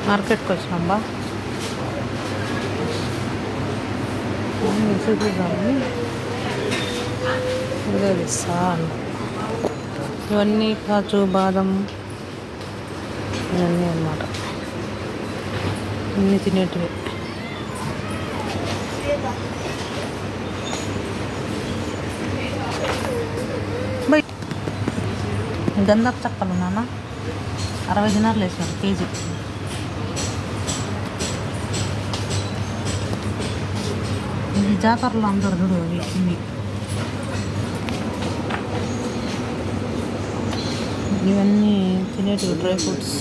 మార్కెట్కి వచ్చినాంబా చూద్దామని ఇస్తాను. ఇవన్నీ కాజు బాదం ఇవన్నీ అన్నమాట, అన్నీ తినేటివి. గంధపు చక్కలు నాన్న 60 దినార్లు వేసినారు కేజీ. ఇది జాతరలో అందరు చూడు ఇవి. ఇవన్నీ తినేటివి డ్రై ఫ్రూట్స్.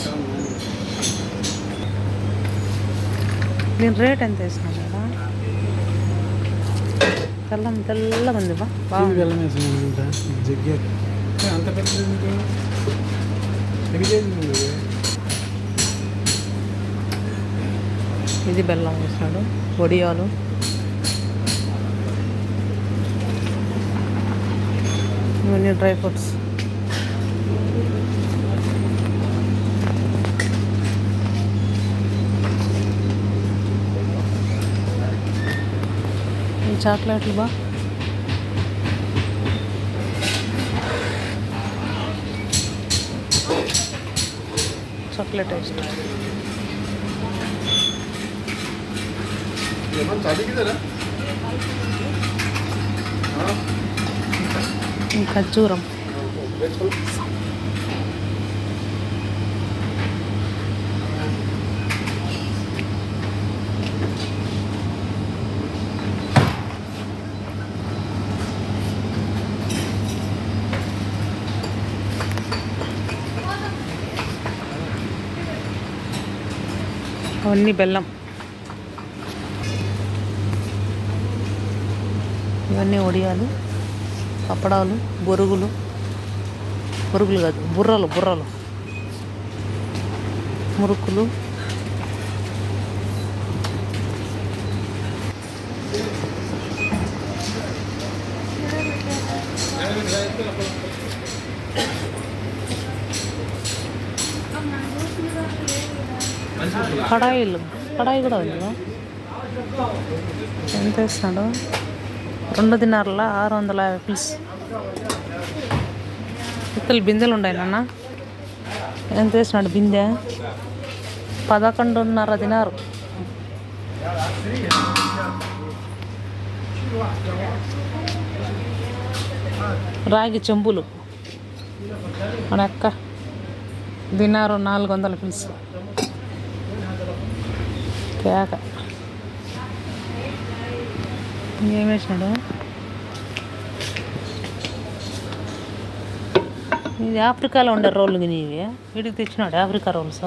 దీని రేట్ ఎంత వేసినాను కదా? తెల్లగా ఉంది ఇది బెల్లం వేసినాడు, వడియాలు, ఇవన్నీ డ్రై ఫ్రూట్స్. చాక్లెట్లు బా, చాక్లెట్ టేస్ట్. ఖర్జూరం, అవన్నీ బెల్లం, ఇవన్నీ వడియాలు, పప్పడాలు, బొరుగులు కాదు బుర్రలు, మురుకులు, కడాయి కూడా ఉంది. ఎంత వేస్తున్నాడు? 2 దినార్ల 650 పీస్. ఇత్తలు బిందెలు ఉన్నాయి నాన్న. ఎంత వేసినాడు బిందె? 11.5 దినారు. రాగి చెంబులు అక్క దినారు 400 పీస్. కేక ఏం వేసినాడు? ఇది ఆఫ్రికాలో ఉండే రోళ్ళు గిని ఇవి వీడికి తెచ్చినాడు. Africa roles.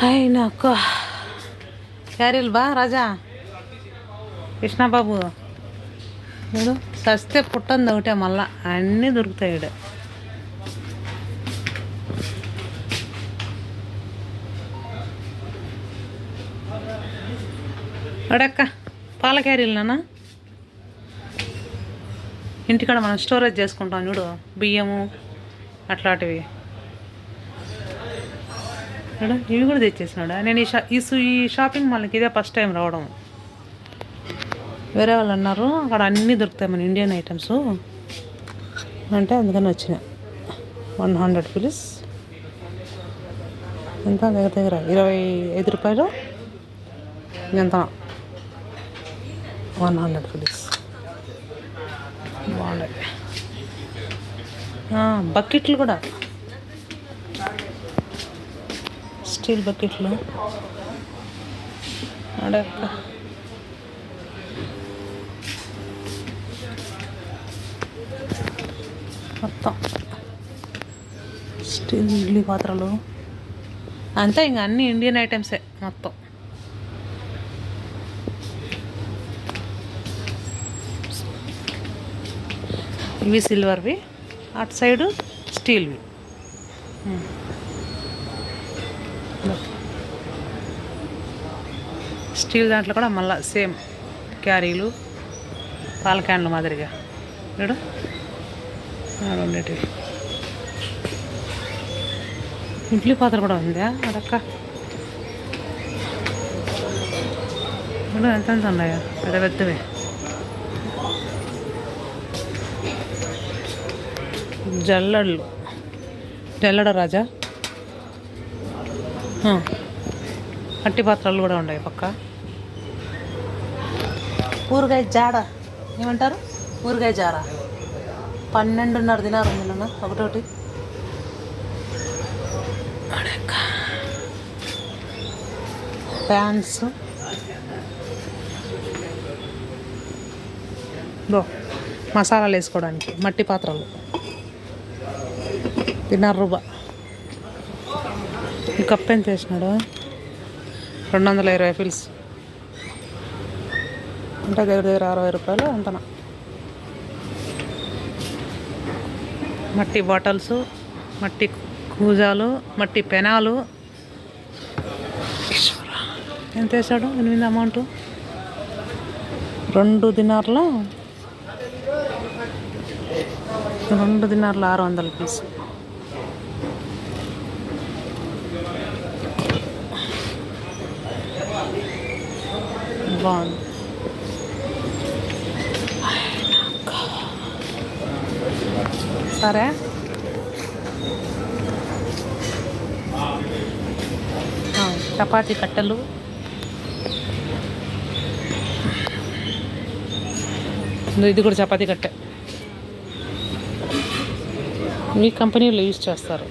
హాయ్ నాకు క్యారీలు బా రాజా కృష్ణబాబు చూడు, సస్తే పుట్టంది ఒకటే, మళ్ళా అన్నీ దొరుకుతాయి ఈడ. అడక్క పాల క్యారీలు నాన్న. ఇంటికాడ మనం స్టోరేజ్ చేసుకుంటాం చూడు, బియ్యము అట్లాంటివి. ఇవి కూడా తెచ్చేసినాడా? నేను ఈ షాపింగ్ మాల్కి ఇదే ఫస్ట్ టైం రావడం. వేరే వాళ్ళు అన్నారు అక్కడ అన్నీ దొరుకుతాయి మన ఇండియన్ ఐటమ్స్ అంటే, అందుకని వచ్చిన. 100 రూపీస్ ఎంత? దగ్గర 25 రూపాయలు ఎంత? 100 రూపీస్. బాగున్నాయి. బకెట్లు కూడా, స్టీల్ బకెట్లు. అడక్క మొత్తం స్టీల్ ఇడ్లీ పాత్రలు అంతా, ఇంకా అన్ని ఇండియన్ ఐటమ్సే మొత్తం. ఇవి సిల్వర్వి, అటు సైడు స్టీల్వి. స్టీల్ దాంట్లో కూడా మళ్ళీ సేమ్ క్యారీలు పాల క్యాన్లు మాదిరిగా చూడు ఉండేటివి. ఇడ్లీ పాత్ర కూడా ఉందా అదక్క? ఎంత ఎంత ఉన్నాయా పెద్ద పెద్దవి. జల్లెళ్ళు, జల్లెడ రాజా. మట్టి పాత్రలు కూడా ఉన్నాయి పక్క. ఊరగాయ జాడ ఏమంటారు? ఊరగాయ జార 12.5 దినారు ఉంది నాన్న ఒకటోటి. ప్యాన్స్ మసాలాలు వేసుకోవడానికి మట్టి పాత్రలు 1.5 రూపాయ. ఈ కప్ ఎంత వేసినాడు? 220 ఫిల్స్ అంటే దగ్గర దగ్గర 60 రూపాయలు అంతనా. మట్టి బాటిల్స్, మట్టి కూజాలు, మట్టి పెనాలు. ఎంత వేసాడు? 8 అమౌంట్. 2 దినార్లో 600 పీస్. బాగుంది. సరే చపాతీ కట్టెలు, ఇది కూడా చపాతీ కట్టె. మీ కంపెనీలో యూజ్ చేస్తారు.